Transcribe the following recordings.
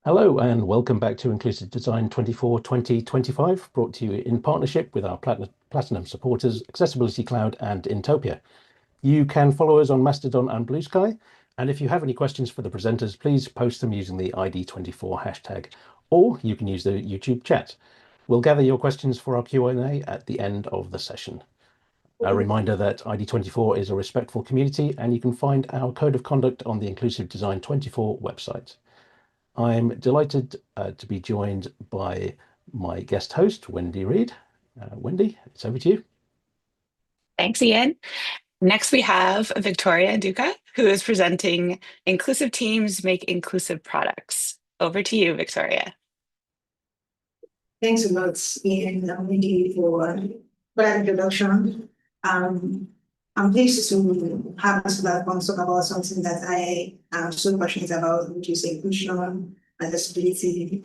Hello and welcome back to Inclusive Design 24 2025, brought to you in partnership with our Platinum supporters, Accessibility Cloud and Intopia. You can follow us on Mastodon and Blue Sky, and if you have any questions for the presenters, please post them using the ID24 hashtag, or you can use the YouTube chat. We'll gather your questions for our Q&A at the end of the session. A reminder that ID24 is a respectful community, and you can find our code of conduct on the Inclusive Design 24 website. I'm delighted to be joined by my guest host, Wendy Reed. Wendy, it's over to you. Thanks, Ian. Next, we have Victoria Nduka, who is presenting Inclusive Teams Make Inclusive Products. Over to you, Victoria. Thanks a lot, Ian and Wendy, for that introduction. I'm pleased to have us talk about something that I am so passionate about, which is inclusion, accessibility,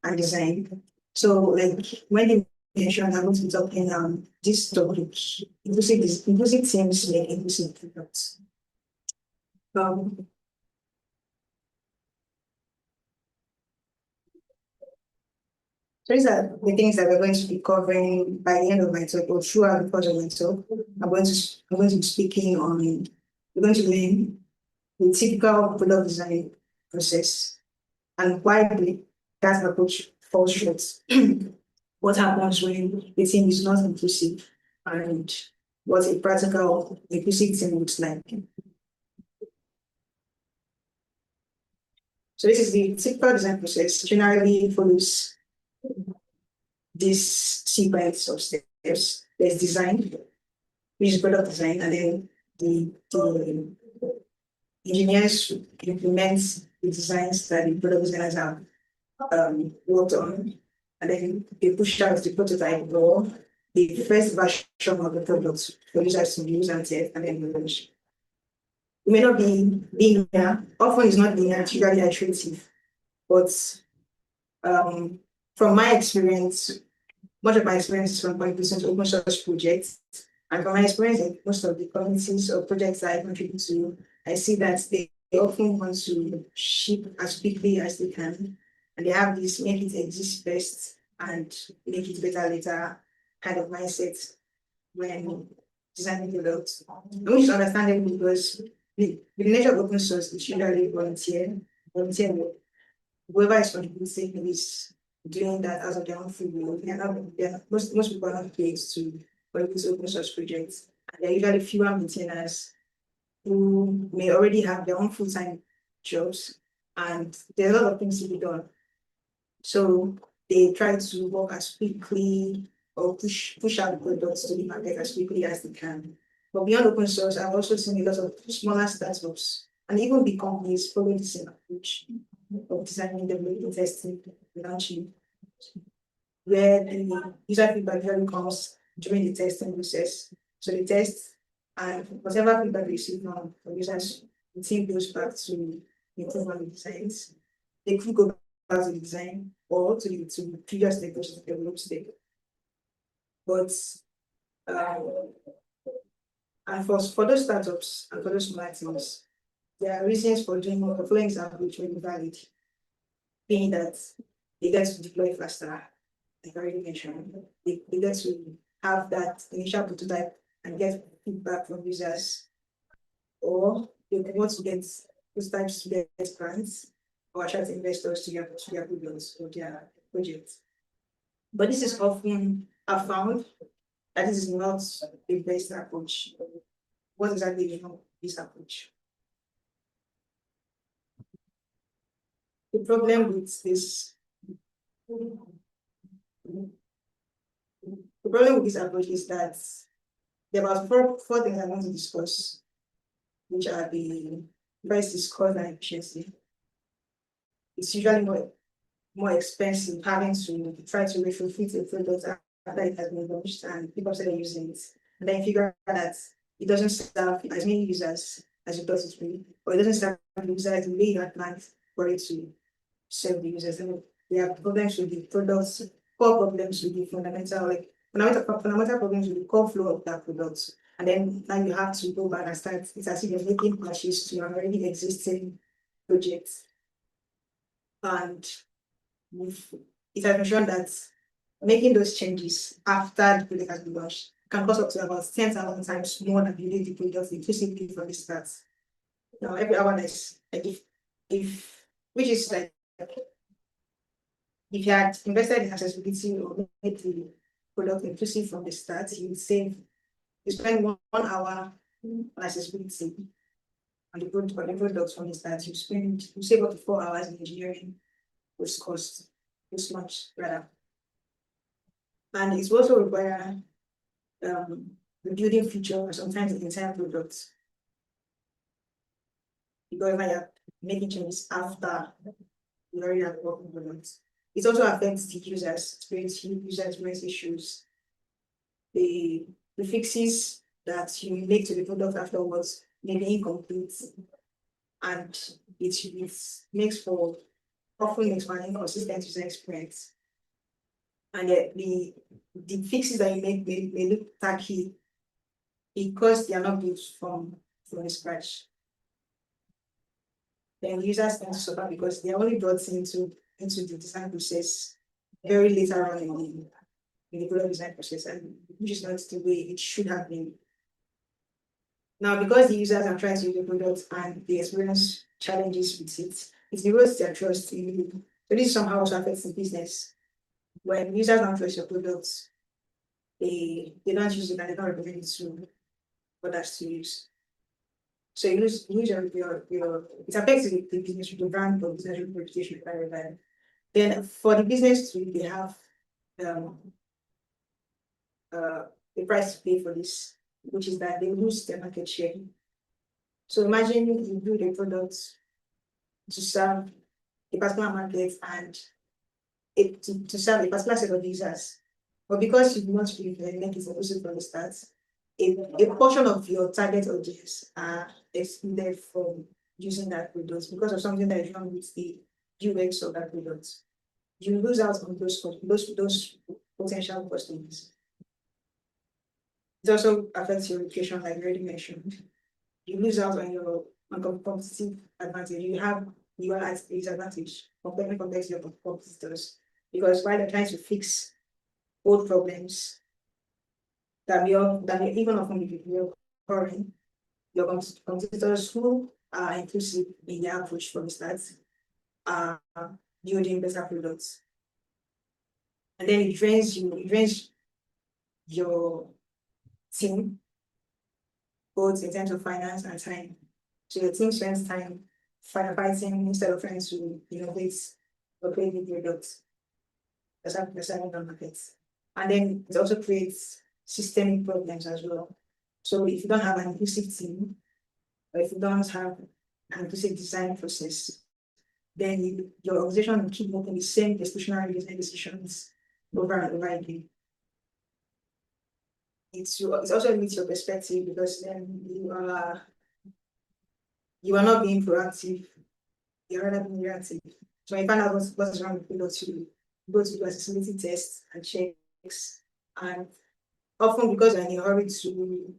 and design. So, like Wendy mentioned, I'm going to be talking this topic, inclusive teams make inclusive products. So these are the things that we're going to be covering by the end of my talk, or throughout the course of my talk. I'm going to be speaking on, we're going to learn the typical product design process and why that approach falls short. What happens when the team is not inclusive, and what a practical inclusive team looks like. So this is the typical design process. Generally follows this sequence of steps. There's design, which is product design, and then the engineers implement the designs that the product designers have worked on, and then they push out the prototype or the first version of the product for users to use and test, and then launch. It may not be linear. Often it's not linear, it's usually iterative. But from my experience, much of my experience is from contributing to open source projects. And from my experience in most of the communities or projects that I contribute to, I see that they often want to ship as quickly as they can. And they have this make it exist best and make it better later kind of mindset when designing products. Which is understandable because the nature of open source is usually volunteer work. Whoever is contributing is doing that as of their own free will. Most people are not paid to work with open source projects. And there are usually fewer maintainers who may already have their own full-time jobs, and there's a lot of things to be done. So they try to work as quickly or push out the products to the market as quickly as they can. But beyond open source, I've also seen a lot of smaller startups and even big companies follow the same approach of designing, developing, testing, launching, where the user feedback usually comes during the testing process. So they test, and whatever feedback they receive from users, the team goes back to improve on the designs. They could go back to the design or to the previous stage of the develop stage. But and for those startups and for those small teams, there are reasons for doing more. The following example which may be valid, being that they get to deploy faster, like I already mentioned. They get to have that initial prototype and get feedback from users, or they want to get prototypes to get grants or attract investors to their programs or their projects. But this is often found that this is not the best approach. What exactly is this approach? The problem with this approach is that there are four things I want to discuss, which are the first is cost and efficiency. It's usually more expensive having to try to retrofit a product after it has been launched and people started using it. And then figure out that it doesn't serve as many users as you thought it would, or it doesn't serve the users the way you had planned for it to serve the users. And they have problems with the products, core problems with the fundamental problems with the core flow of that product. And then now you have to go back and start, it's as if you're making patches to an already existing project. And it has been shown that making those changes after the product has been launched can cost up to about 10,000 times more than building the product inclusively from the start. Now, every hour that's like which is like if you had invested in accessibility or made the product inclusive from the start, you spend 1 hour on accessibility on the product from the start, you save up to 4 hours in engineering, which costs this much rather. And it's also require rebuilding feature sometimes the entire product. Because when you're making changes after you already have working products. It also affects the user experience issues. The fixes that you make to the product afterwards may be incomplete, and it makes for often an inconsistent user experience. And yet the fixes that you make may look tacky because they are not built from scratch. Then users tend to suffer because they are only brought into the design process very later on in the product design process, and which is not the way it should have been. Now, because the users are trying to use the product and they experience challenges with it, it erodes their trust in you. So this somehow also affects the business. When users don't trust your products, they don't use it and they don't recommend it to others to use. So you lose your it affects the business, the brand or business reputation very well. Then for the business they have the price to pay for this, which is that they lose their market share. So imagine you build a product to serve a particular market and to serve a particular set of users. But because you do not make it inclusive from the start, a portion of your target audience are excluded from using that product because of something that is wrong with the UX of that product. You lose out on those potential customers. It also affects your reputation, like you already mentioned. You lose out on your competitive advantage. You are at a disadvantage compared to your competitors because while they're trying to fix old problems that may even often be recurring, your competitors who are inclusive in their approach from the start are building better products. And then it drains your team, both in terms of finance and time. So your team spends time firefighting instead of trying to innovate or create new products that's happening on markets. And then it also creates systemic problems as well. So if you don't have an inclusive team, or if you don't have an inclusive design process, then your organization will keep making the same discretionary design decisions over and over again. It also limits your perspective because then you are not being proactive, you're rather being reactive. So you find out what's wrong with people to go to do accessibility tests and checks, and often because you're in a hurry to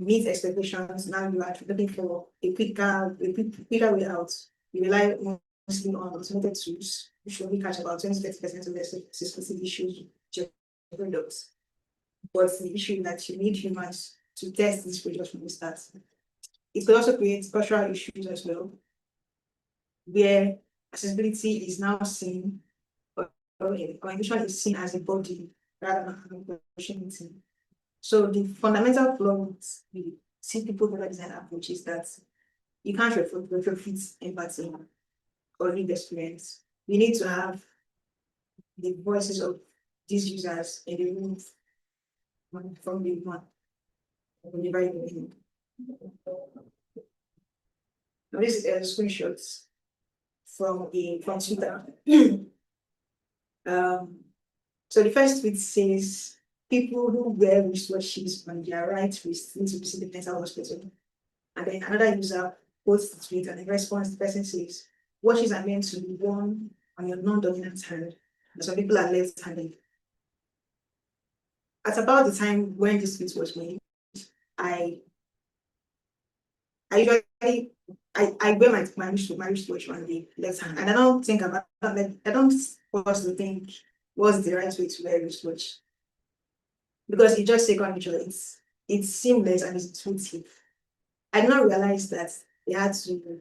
meet expectations, now you are looking for a quicker way out. You rely mostly on automated tools, which only catch about 20-30% of the accessibility issues with your products. But the issue that you need humans to test these products from the start. It could also create cultural issues as well, where accessibility is now seen, or inclusion is seen as a body rather than an opportunity. So the fundamental flaw with the people product design approach is that you can't retrofit empathy or lived experience. You need to have the voices of these users in the room from the very beginning. Now this is screenshots from Twitter. So the first tweet says, people who wear wristwatches on their right wrist need to visit the mental hospital. And then another user posts the tweet, and in response, the person says, watches are meant to be worn on your non-dominant hand, and some people are left-handed. At about the time when this tweet was made, I usually I wear my wristwatch on the left hand, and I don't think about like I don't pause to think what's the right way to wear a wristwatch, because it just second nature. It's seamless and it's intuitive. I did not realize that they had to,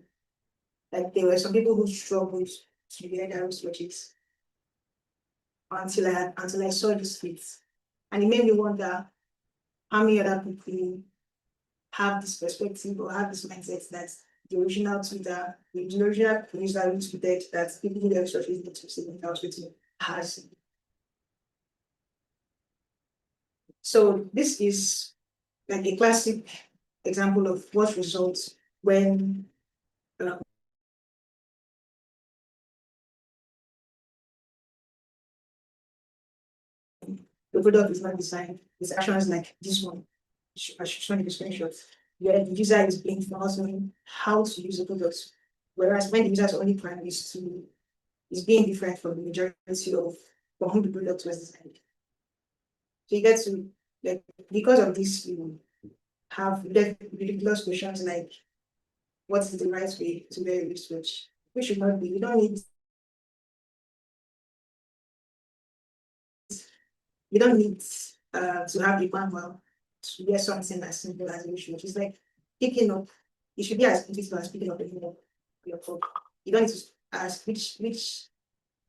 like, there were some people who struggled to wear their wristwatches until I saw this tweet, and it made me wonder how many other people have this perspective or have this mindset that the original Twitter, the original user who tweeted that people who have wristwatches need to see in the hospital has. So this is like a classic example of what results when the product is not designed. It's actions like this one. I should show you the screenshot. Where the user is being for not knowing how to use the product. Whereas when the user's only plan is being different from the majority of for whom the product was designed. So you get to, like, because of this, you have ridiculous questions like, what is the right way to wear a wristwatch? We should not be. You don't need to have a manual to wear something as simple as a wristwatch. It's like picking up. It should be as easy as picking up your phone. You don't need to ask which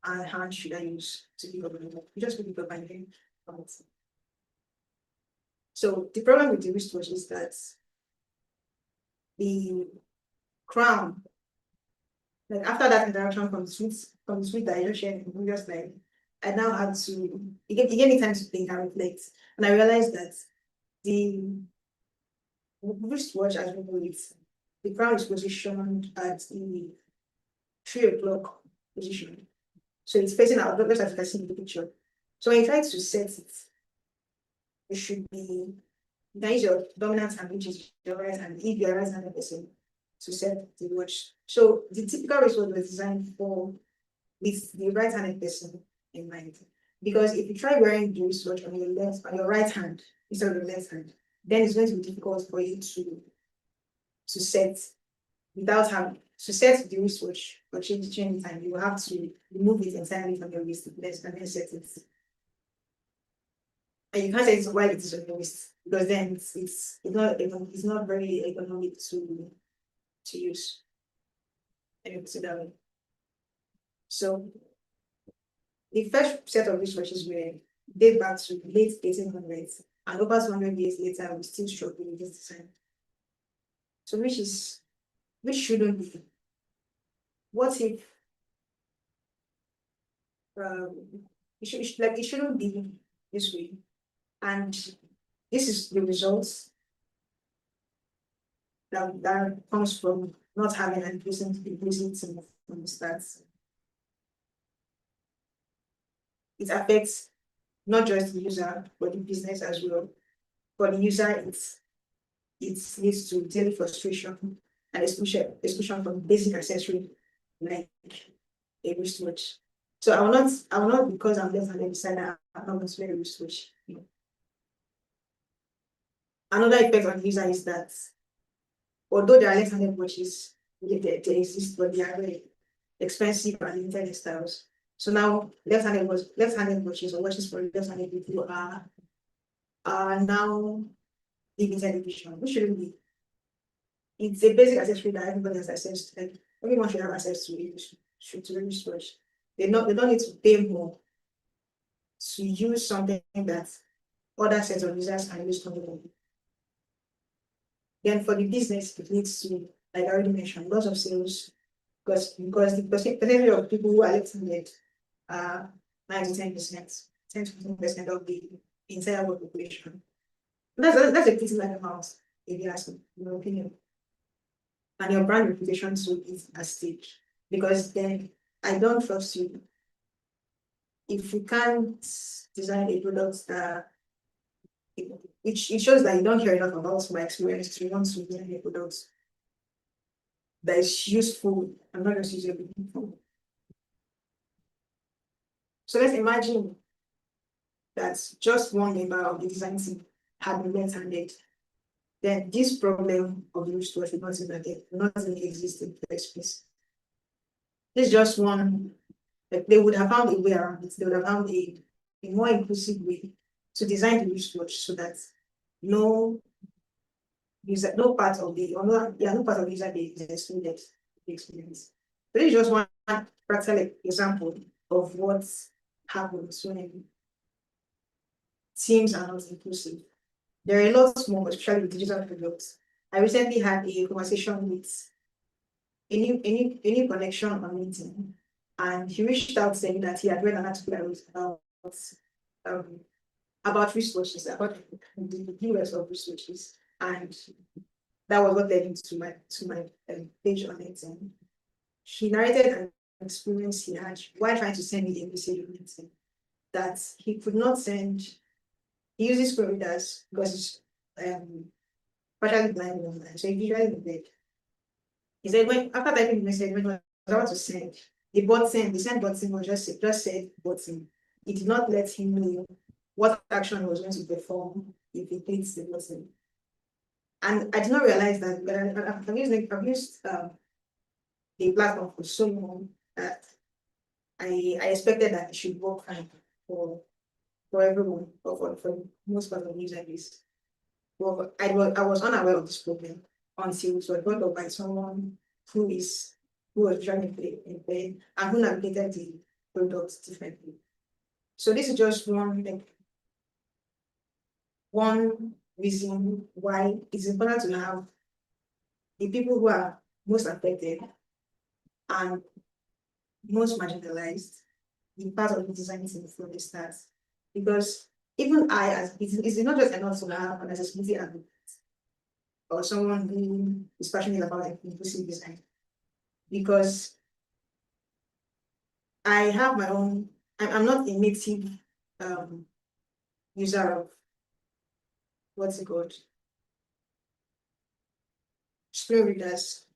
hand should I use to pick up the phone. You just pick it up and then come. So the problem with the wristwatch is that the crown, like after that interaction from the tweet that I just shared in the previous slide, I now had to, it gave me time to think and reflect. And I realized that the wristwatch, as we know it, the crown is positioned at the 3 o'clock position. So it's facing out, just as you can see in the picture. So when you try to set it, it should be, you can use your dominant hand, which is your right hand, if you're a right-handed person, to set the watch. So the typical wristwatch was designed for with the right-handed person in mind. Because if you try wearing the wristwatch on your right hand instead of your left hand, then it's going to be difficult for you to set without having to set the wristwatch or change the time. You will have to remove it entirely from your wrist and then set it. And you can't set it while it is on your wrist, because then it's not very economic to use. And you consider it. So the first set of wristwatches were date back to late 1800s, and over 200 years later, we still struggle with this design. So which shouldn't be. What if it shouldn't be this way? And this is the results that comes from not having an implicit from the start. It affects not just the user, but the business as well. For the user, it leads to daily frustration and exclusion from basic accessory like a wristwatch. So I will not because I'm left-handed decide that I'm not going to wear a wristwatch. Another effect on the user is that although there are left-handed watches, they exist, but they are very expensive and limited styles. So now left-handed watches or watches for left-handed people are now limited edition, which shouldn't be. It's a basic accessory that everybody has access to. Like, everyone should have access to it, to a wristwatch. They don't need to pay more to use something that other sets of users can use comfortably. Then for the business, it leads to, like I already mentioned, loss of sales, because the percentage of people who are left-handed are 9 to 10%, 10 to 15% of the entire world population. That's a pretty large amount, if you ask me, in my opinion. And your brand reputation too is at stake, because then I don't trust you if you can't design a product that it shows that you don't care enough about my experience to want to design a product that is useful and not just usable. So let's imagine that just one member of the design team had been left-handed then this problem of the wristwatch would not even exist in the first place. This is just one, like they would have found a way around it. They would have found a more inclusive way to design the wristwatch so that no part of the user base is excluded the experience. But this is just one practical example of what happens when teams are not inclusive. There are a lot more, especially with digital products. I recently had a conversation with a new connection on LinkedIn, and he reached out saying that he had read an article about wristwatches, about the US of wristwatches, and that was what led into my page on LinkedIn. He narrated an experience he had while trying to send me a message on LinkedIn that he could not send. He uses screen readers because he's partially blind online, so he usually in bed. He said when after typing the message, when I was about to send, the send button was just said button. It did not let him know what action he was going to perform if he clicks the button. And I did not realize that, but I've used the platform for so long that I expected that it should work fine for everyone, or for most part of the user base. Well, I was unaware of this problem until it was brought up by someone who was trying to in bed and who navigated the products differently. So this is just one reason why it's important to have the people who are most affected and most marginalized be part of the design team from the start. Because even it's not just enough to have an accessibility advocate or someone who is passionate about inclusive design. Because I have my own, I'm not a native user of what's it called? Screen readers.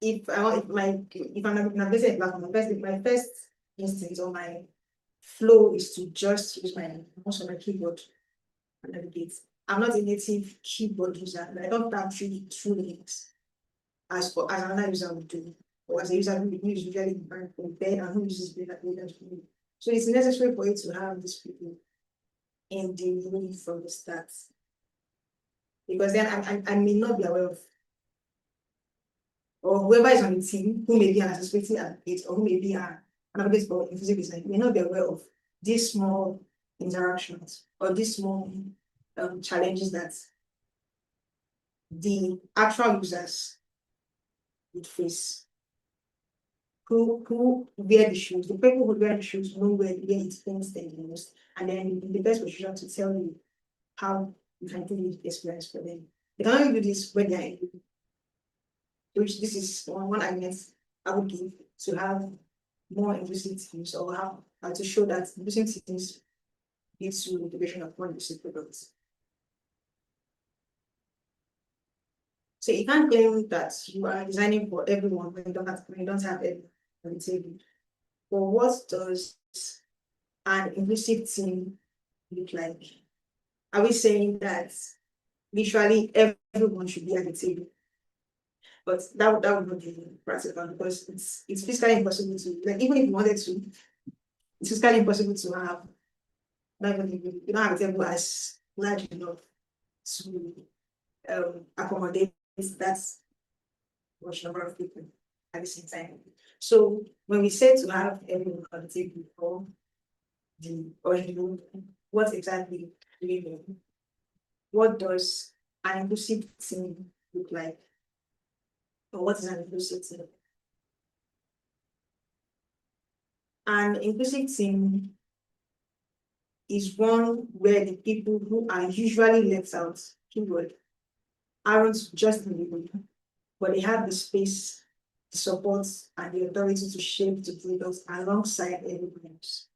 If I'm navigating a platform, my first instinct or my flow is to just use my mouse on my keyboard and navigate. I'm not a native keyboard user, and I don't have three links as another user would do, or as a user who is usually from bed and who uses bed. So it's necessary for you to have these people in the room from the start, because then I may not be aware of, or whoever is on the team who may be an accessibility advocate or who may be an advocate for inclusive design may not be aware of these small interactions or these small challenges that the actual users would face. Who wear the shoes? The people who wear the shoes know where it pains them the most, and then in the best position to tell you how you can do the experience for them. They can only do this when they're in, which this is one argument I would give to have more inclusive teams, or how to show that inclusive teams leads to the integration of more inclusive products. So you can't claim that you are designing for everyone when you don't have everyone on the table. But what does an inclusive team look like? Are we saying that literally everyone should be at the table? But that would not be practical, because it's physically impossible to, like, even if you wanted to, it's physically impossible to have, you don't have a table as large enough to accommodate that much number of people at the same time. So when we say to have everyone on the table or what exactly do we mean? What does an inclusive team look like? Or what is an inclusive team? An inclusive team is one where the people who are usually left out, keyword, aren't just in the room, but they have the space, the support, and the authority to shape the products alongside everyone else.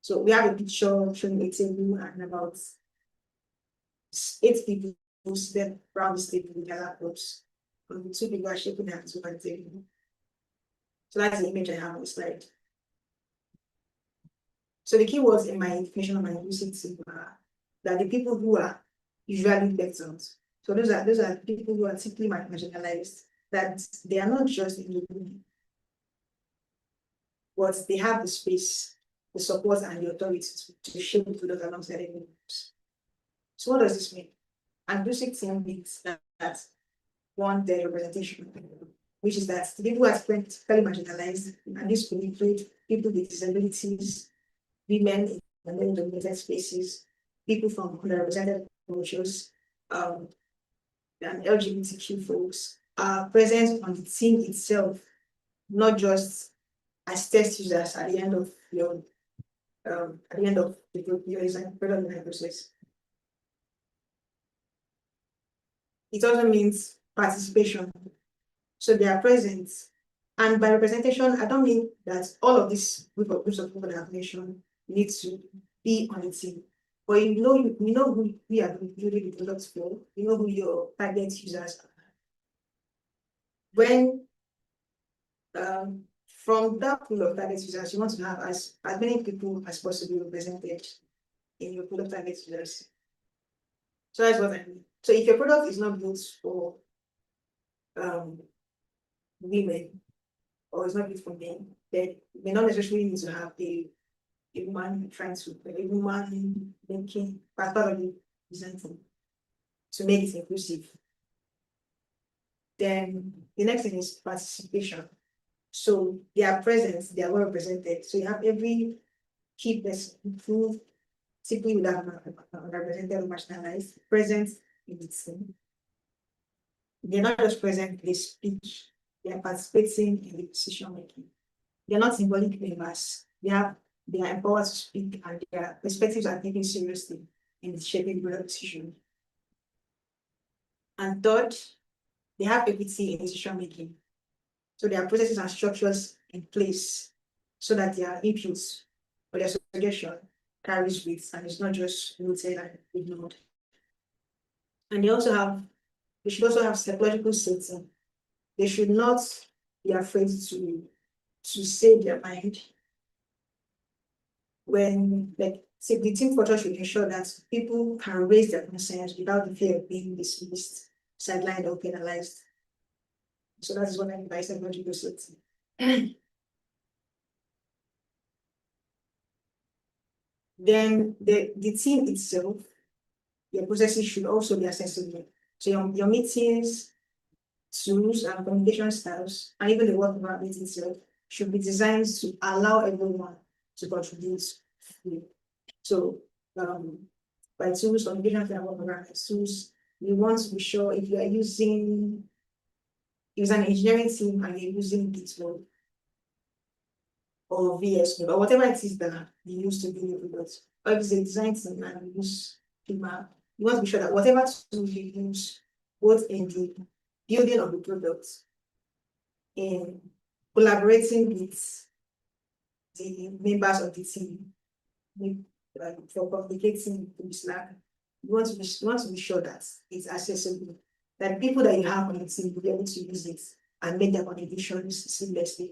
So we have a picture showing a table and about 8 people who sit around this table with their laptops, and the 2 people are shaking hands over the table. So that's the image I have on the slide. So the keywords in my information on my inclusive team are that the people who are usually left out So those are people who are simply marginalized, that they are not just in the room, but they have the space, the support, and the authority to shape the product alongside everyone else. So what does this mean? And basic thing means that one, their representation, which is that the people who are critically marginalized, and this could include people with disabilities, women in the male-dominated spaces, people from underrepresented cultures, and LGBTQ folks are present on the team itself, not just as test users at the end of your design product design process. It also means participation. So they are present. And by representation, I don't mean that all of these groups of people that I've mentioned need to be on the team. But you know who we are building the products for, you know who your target users are. When from that pool of target users, you want to have as many people as possible represented in your product target users. So that's what I mean. So if your product is not built for women, or it's not built for men, then you may not necessarily need to have a woman trying to a woman making part of the design to make it inclusive. Then the next thing is participation. So they are present, they are well represented. So you have every key person who simply would have represented or marginalized present in the team. They're not just present, they speak, they are participating in the decision making. They're not symbolic members. They are empowered to speak, and their perspectives are taken seriously in shaping the decision. And third, they have equity in decision making. So there are processes and structures in place so that their inputs or their suggestion carries weight and it's not just rooted and ignored. And they should also have psychological safety. They should not be afraid to say their mind. When, like, say, the team culture should ensure that people can raise their concerns without the fear of being dismissed, sidelined, or penalized. So that is what I mean by psychological safety. Then the team itself, your processes should also be accessible. So your meetings, tools, and communication styles, and even the work environment itself should be designed to allow everyone to contribute. So by tools, communication and work environment tools, we want to be sure if you are using, if it's an engineering team and you're using GitHub or VS Code or whatever it is that you use to build your products, or if it's a design team and you use Figma, you want to be sure that whatever tool you use, both in the building of the product, in collaborating with the members of the team, for communicating to Slack, you want to be sure that it's accessible, that people that you have on the team will be able to use it and make their contributions seamlessly.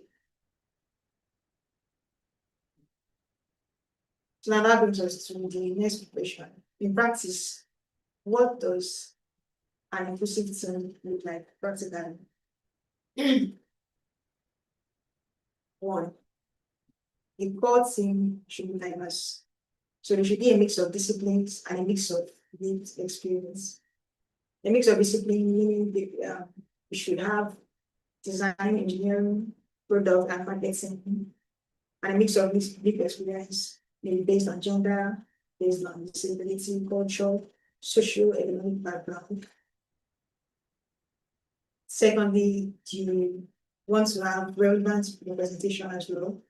So now that brings us to the next question. In practice, what does an inclusive team look like practically? One, the core team should be diverse. So there should be a mix of disciplines and a mix of lived experience. A mix of discipline meaning we should have design, engineering, product, and marketing, and a mix of lived experience, maybe based on gender, based on disability, culture, socio-economic background. Secondly, you want to have relevant representation as well.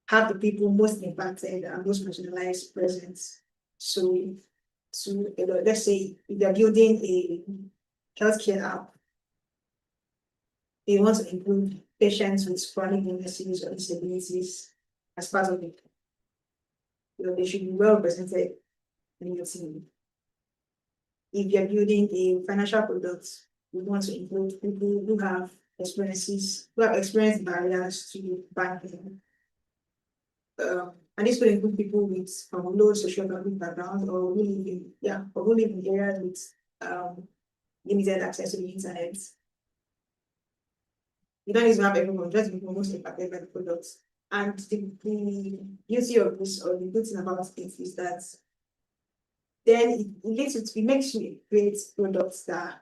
Have the people most impacted and most marginalized present. So, let's say if they're building a healthcare app, they want to include patients with chronic illnesses or disabilities as part of it. They should be well represented in your team. If you're building a financial product, we want to include people who have experienced barriers to banking. And this will include people from low socioeconomic background or who live in areas with limited access to the internet. You don't need to have everyone, just be most impacted by the products. And the beauty of this, or the good thing about it, is that then it makes you create products that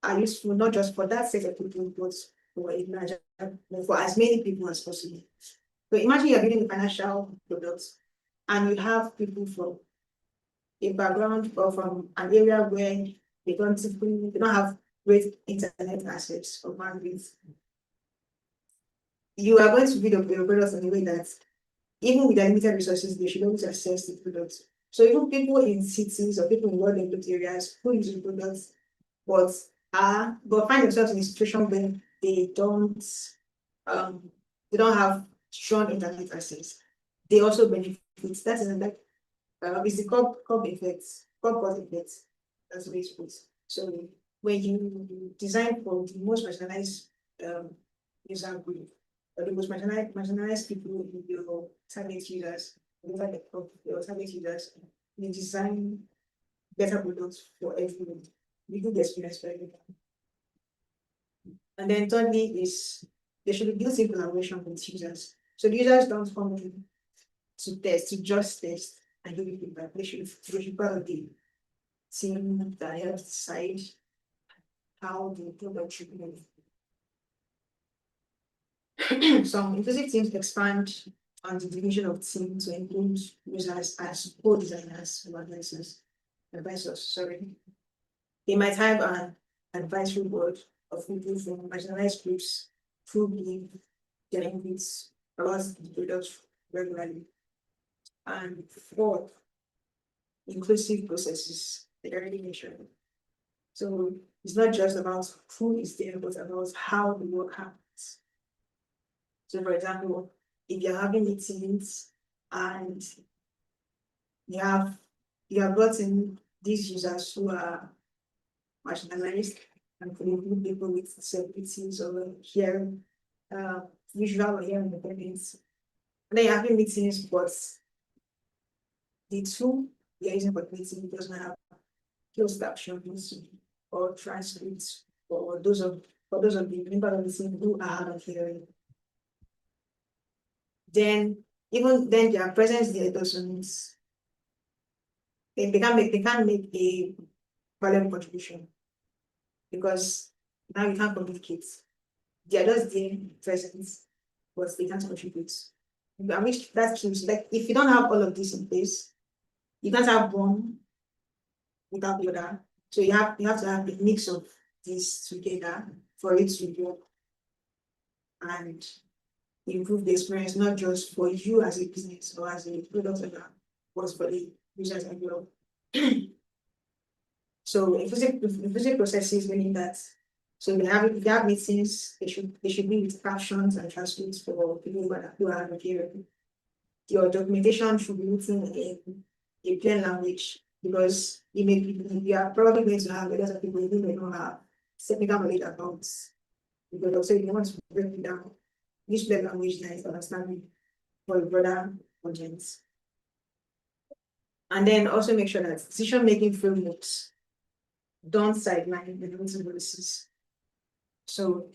are useful not just for that set of people, but for as many people as possible. So imagine you're building a financial product and you have people from a background or from an area where they don't have great internet access or bandwidth. You are going to build your products in a way that even with their limited resources, they should be able to access the products. So even people in cities or people in well-developed areas who use the products, but find themselves in a situation where they don't have strong internet access, they also benefit. That's like it's the curb effect, curb effect. That's the way it's put. So when you design for the most marginalized user group, or the most marginalized people in your target users, your target users, you design better products for everyone. You do the experience for everyone. And then thirdly is there should be built-in collaboration with users. So the users don't come in to just test and give you feedback. They should be part of the team that helps decide how the product should move. Some inclusive teams expand on the division of team to include users as co-designers or advisors. They might have an advisory board of people from marginalized groups who give their inputs about the products regularly. And fourth, inclusive processes, they already mentioned. So it's not just about who is there, but about how the work happens. So for example, if you're having meetings and you have brought in these users who are marginalized and could include people with disabilities or hearing, visual or hearing impairments. And then you're having meetings, but the tool you're using for meeting doesn't have closed captions or transcripts for those of the members of the team who are hard of hearing. Then even then their presence there doesn't, they can't make a valuable contribution because now you can't communicate. They are just there present, but they can't contribute. I wish that keeps, like, if you don't have all of this in place, you can't have one without the other. So you have to have a mix of these together for it to work and improve the experience, not just for you as a business or as a product owner, but for the users as well. So inclusive processes meaning that, so if you have meetings, they should be with captions and transcripts for people who are hearing. Your documentation should be written in a plain language because you are probably going to have a lot of people who may not have technical knowledge about the product. So you want to break it down, use plain language that is understanding for a broader audience. And then also make sure that decision-making frameworks don't sideline the limiting policies. So,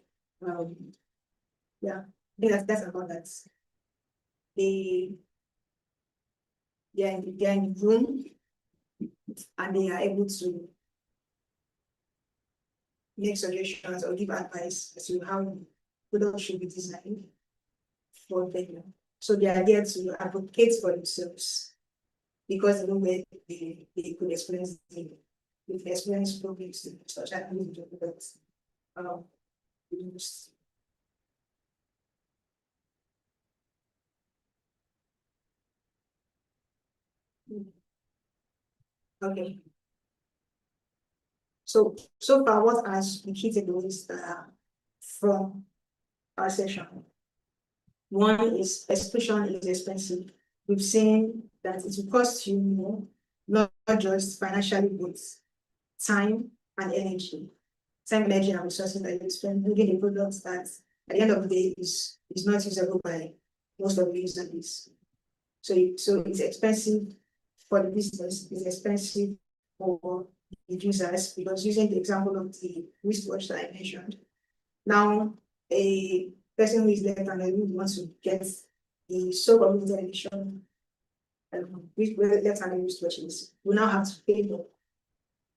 yeah, I think that's about that. They're in the room and they are able to make suggestions or give advice as to how products should be designed for them. So they are there to advocate for themselves because they know where they could experience problems such as products. Okay. So far, what are the key takeaways from our session? One is exclusion is expensive. We've seen that it will cost you more, not just financially, but time and energy. Time, energy, and resources that you spend building a product that at the end of the day is not usable by most of the users. So it's expensive for the business, it's expensive for the users, because using the example of the wristwatch that I mentioned, now a person who is left-handed who wants to get the so-called limited edition left-handed wristwatches will now have to pay more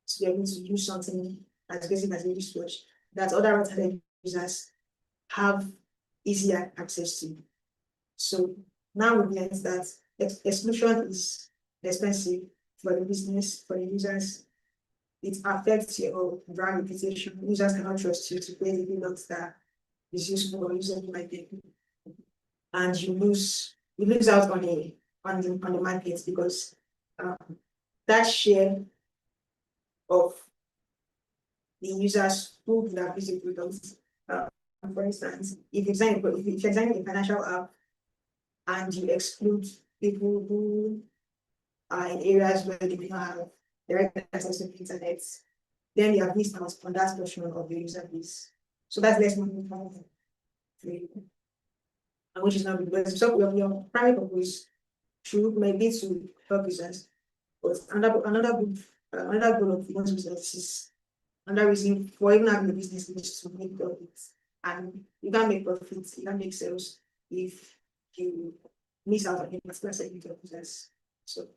to be able to use something as basic as a wristwatch that other right-handed users have easier access to. So now we learned that exclusion is expensive for the business, for the users. It affects your brand reputation. Users cannot trust you to pay the product that is useful or usable by them. And you lose out on the market because that share of the users who would have used the product. For instance, if you're designing a financial app and you exclude people who are in areas where they do not have direct access to the internet, then you have missed out on that portion of the user base. So that's less money for you, and which is not good. Because so your primary purpose may be to help users, but another goal of most businesses, another reason for even having a business is to make profits. And you can't make profits, you can't make sales if you miss out on a particular segment of business. So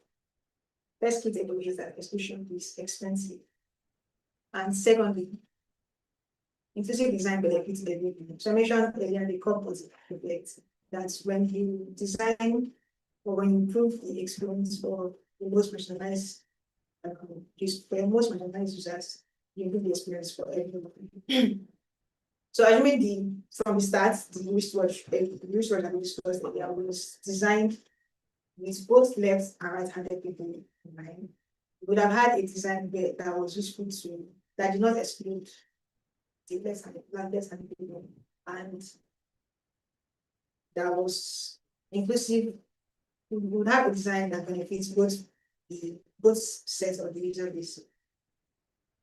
first key takeaway is that exclusion is expensive. And secondly, inclusive design benefits the people. So I mentioned earlier the composite reflects that when you design or when you improve the experience for the most personalized users, you improve the experience for everyone. So assuming from the start, the wristwatch that we discussed earlier was designed with both left and right-handed people in mind. We would have had a design that was useful to that did not exclude the left-handed people, and that was inclusive. We would have a design that benefits both sets of the user base.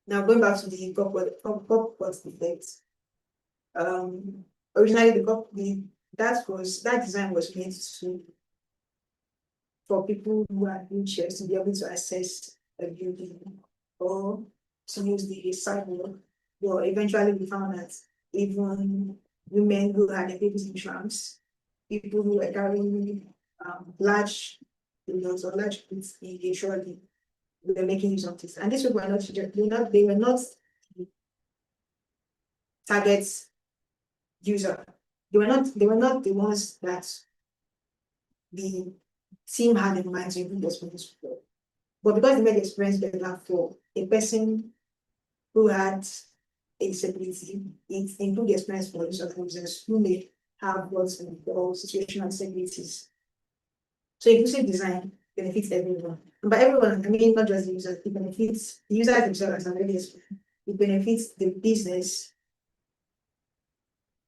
Now going back to the corporate effects. Originally that design was meant for people who are wheelchairs to be able to access a building or to use the sidewalk. But eventually we found that even women who had their babies in trams, people who were carrying large windows or large kids in a trolley, we were making use of this. And these people they were not target user. They were not the ones that the team had in mind to improve the experience for. But because they made the experience better for a person who had a disability, it improved the experience for users who may have lots of situational disabilities. So inclusive design benefits everyone. And by everyone, I mean not just the users, it benefits the users themselves, as I already explained. It benefits the business,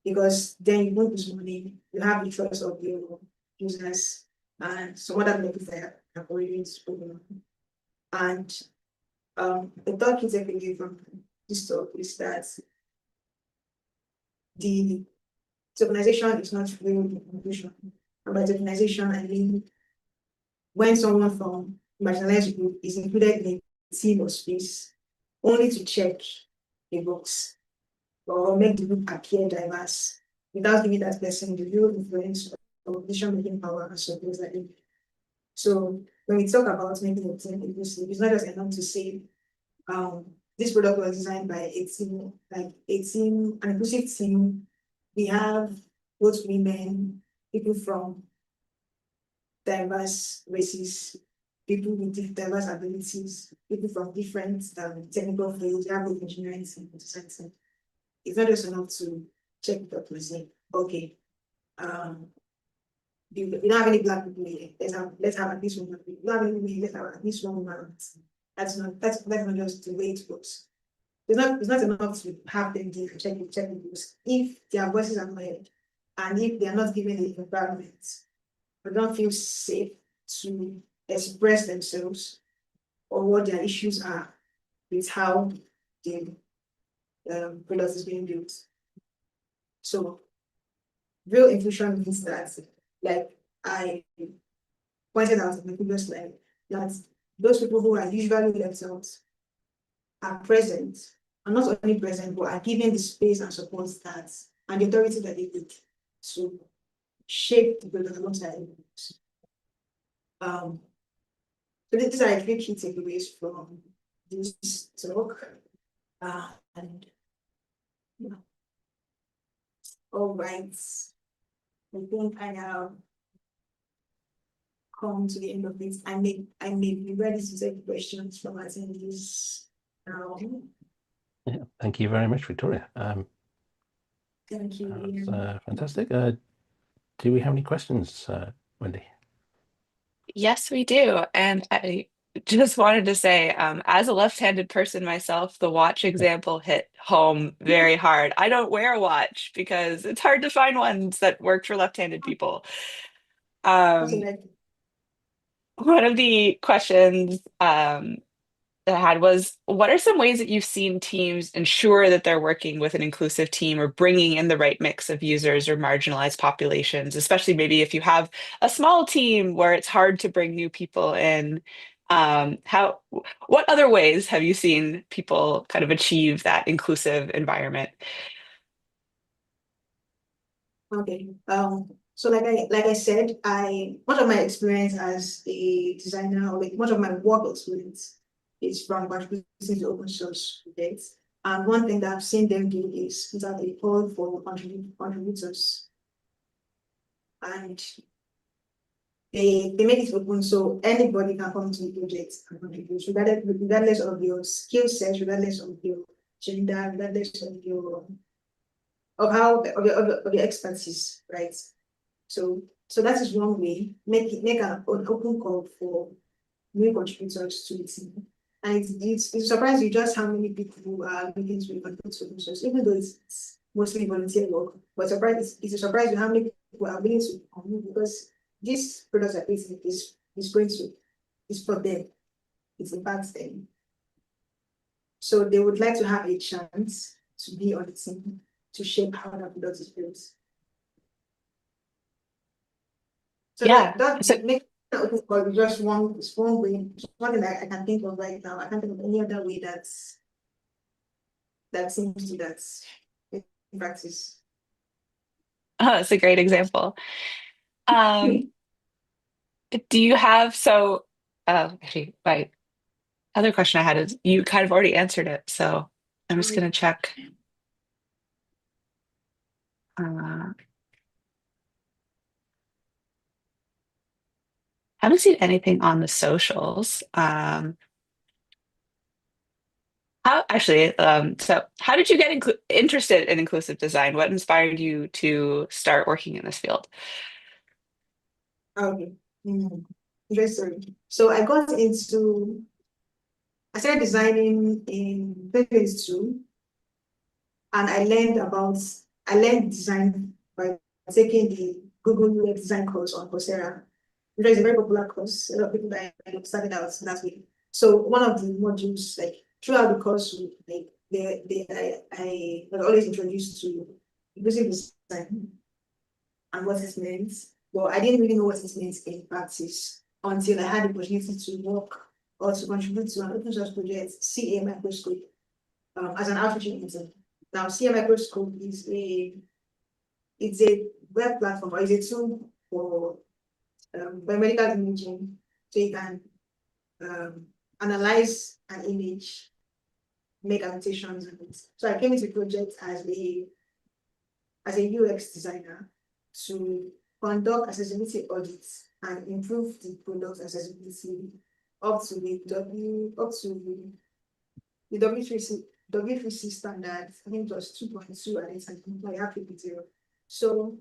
because then you won't lose money, you have the choice of your users and some other benefits that have already spoken of. And the third key takeaway from this talk is that the tokenization is not real inclusion. And by tokenization, I mean when someone from marginalized group is included in a team or space only to check a box or make the group appear diverse without giving that person the real influence or decision-making power and support that they need. So when we talk about making a team inclusive, it's not just enough to say this product was designed by a team, an inclusive team. We have both women, people from diverse races, people with diverse abilities, people from different technical fields, we have both engineering and science. It's not just enough to check the and say, okay, we don't have any black people here. Let's have at least one black people. We don't have any women here, let's have at least one woman. That's not just the way it works. It's not enough to have them do check the books. If their voices are not heard and if they are not given the environment, they don't feel safe to express themselves or what their issues are with how the product is being built. So real inclusion means that, like I pointed out in the previous slide, that those people who are usually left out are present, and not only present, but are given the space and support that, and the authority that they need to shape the product alongside everyone. So these are 3 key takeaways from this talk. And yeah. All right. I think I have come to the end of this. I may be ready to take questions from attendees now. Yeah, thank you very much, Victoria. Thank you. That's fantastic. Do we have any questions, Wendy? Yes, we do. And I just wanted to say, as a left-handed person myself, the watch example hit home very hard. I don't wear a watch because it's hard to find ones that work for left-handed people. One of the questions that I had was, what are some ways that you've seen teams ensure that they're working with an inclusive team or bringing in the right mix of users or marginalized populations, especially maybe if you have a small team where it's hard to bring new people in? What other ways have you seen people kind of achieve that inclusive environment? Okay. So like I said, much of my experience as a designer, or like much of my work experience, is from contributing to open source projects. And one thing that I've seen them do is put out a call for contributors. And they make it open so anybody can come to the project and contribute, regardless of your skill set, regardless of your gender, regardless of your expertise, right? So that is one way. Make an open call for new contributors to the team. And it's surprising you just how many people are looking to contribute to open source, even though it's mostly volunteer work. But it's a surprise how many people are willing to come, because this product are creating is for them. It impacts them. So they would like to have a chance to be on the team to shape how that product is built. So Yeah. that makes open call just one way, one thing that I can think of right now. I can't think of any other way that seems to that in practice. Oh, that's a great example. Do you have, actually, my other question I had is, you kind of already answered it, so I'm just going to check. Haven't seen anything on the socials. So how did you get interested in inclusive design? What inspired you to start working in this field? Okay. Interesting. So I started designing in 2022, and I learned design by taking the Google UX design course on Coursera. It is a very popular course. A lot of people that started out that way. So one of the modules, like throughout the course, I was always introduced to inclusive design and what it meant. But I didn't really know what it meant in practice until I had the opportunity to work or to contribute to an open source project, caMicroscope, as an outreach intern. Now, caMicroscope is a web platform, or is a tool for biomedical imaging, so you can analyze an image, make annotations on it. So I came into the project as a UX designer to conduct accessibility audits and improve the product accessibility up to the W3C standard. I think it was 2.2 at the time. I have to be 0. So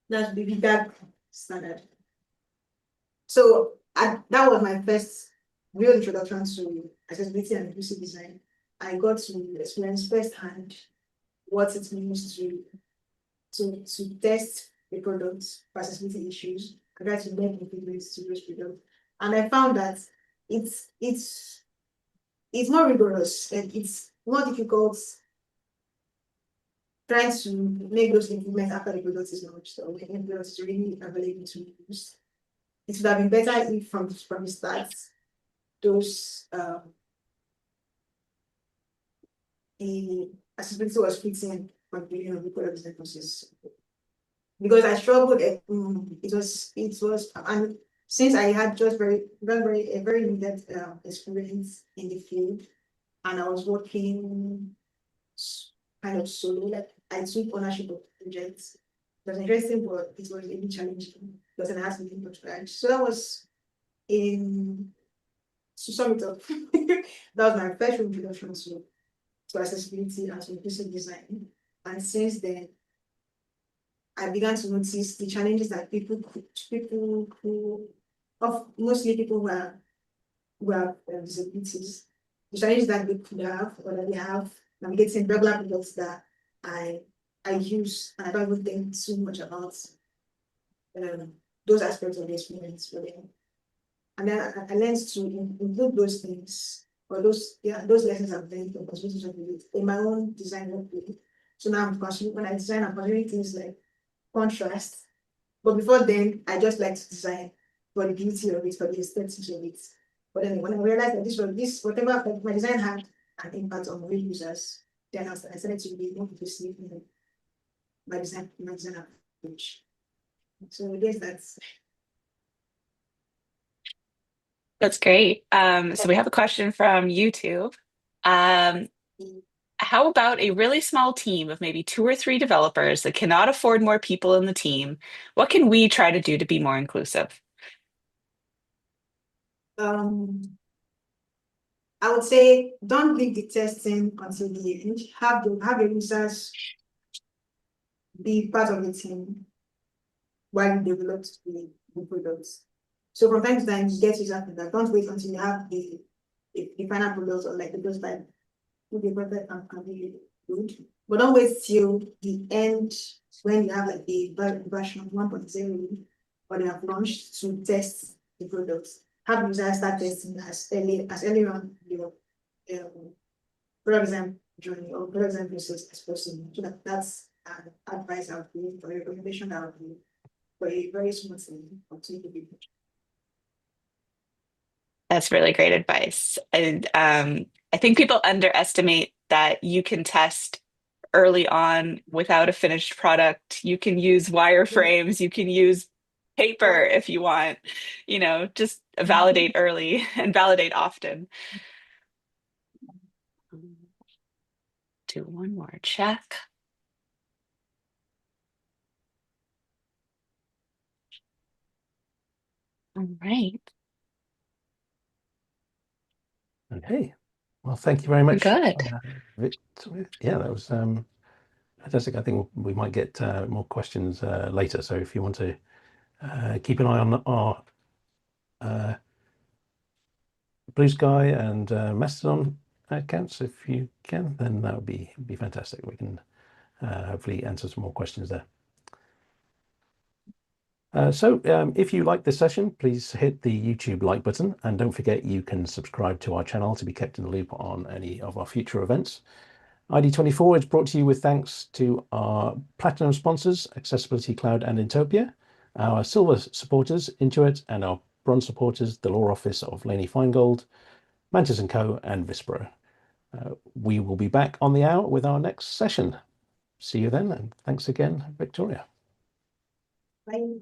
that's the bigger standard. So that was my first real introduction to accessibility and inclusive design. I got to experience firsthand what it means to test a product for accessibility issues, and try to make improvements to those products. And I found that it's more rigorous and it's more difficult trying to make those improvements after the product is launched, or when the product is really available to use. It would have been better if from the start, those the accessibility was fitting on the beginning of the product design process. Because I struggled, it was, and since I had just a very limited experience in the field, and I was working kind of solo, like I took ownership of the projects. It was interesting, but it was really challenging because I had to think from scratch. So that was to sum it up, that was my first introduction to accessibility and to inclusive design. And since then, I began to notice the challenges that mostly people who have disabilities, the challenges that they could have or that they have navigating regular products that I use, and I don't even think too much about those aspects of the experience for them. And then I learned to include those things or those lessons I've learned from possibilities of it in my own design work. So now I'm considering, when I design, I'm considering things like contrast. But before then, I just like to design for the beauty of it, for the aesthetics of it. But then when I realized that whatever my design had an impact on real users, then I started to be more inclusive in my design approach. So I guess That's great. So we have a question from YouTube. How about a really small team of maybe 2 or 3 developers that cannot afford more people in the team? What can we try to do to be more inclusive? I would say don't leave the testing until the end. Have your users be part of the team while you develop the products. So from time to time, you get user feedback. Don't wait until you have the final product or like the prototype will be perfect and can be good. But don't wait till the end when you have like the version 1.0 or they have launched to test the products. Have users start testing as early on your product design journey or product design process as possible. So that's an advice I would give or a recommendation I would give for a very smooth thing or to be. That's really great advice. And I think people underestimate that you can test early on without a finished product. You can use wireframes, you can use paper if you want, just validate early and validate often. Do one more check. All right. Okay. Well, thank you very much. Good. Victoria. Yeah, that was fantastic. I think we might get more questions later. So if you want to keep an eye on our Blue Sky and Mastodon accounts, if you can, then that would be fantastic. We can hopefully answer some more questions there. So if you like this session, please hit the YouTube like button, and don't forget you can subscribe to our channel to be kept in the loop on any of our future events. ID24 is brought to you with thanks to our platinum sponsors, Accessibility Cloud and Intopia, our silver supporters, Intuit, and our bronze supporters, the Law Office of Laney Feingold, Mantis & Co, and Vispero. We will be back on the hour with our next session. See you then, and thanks again, Victoria. Bye.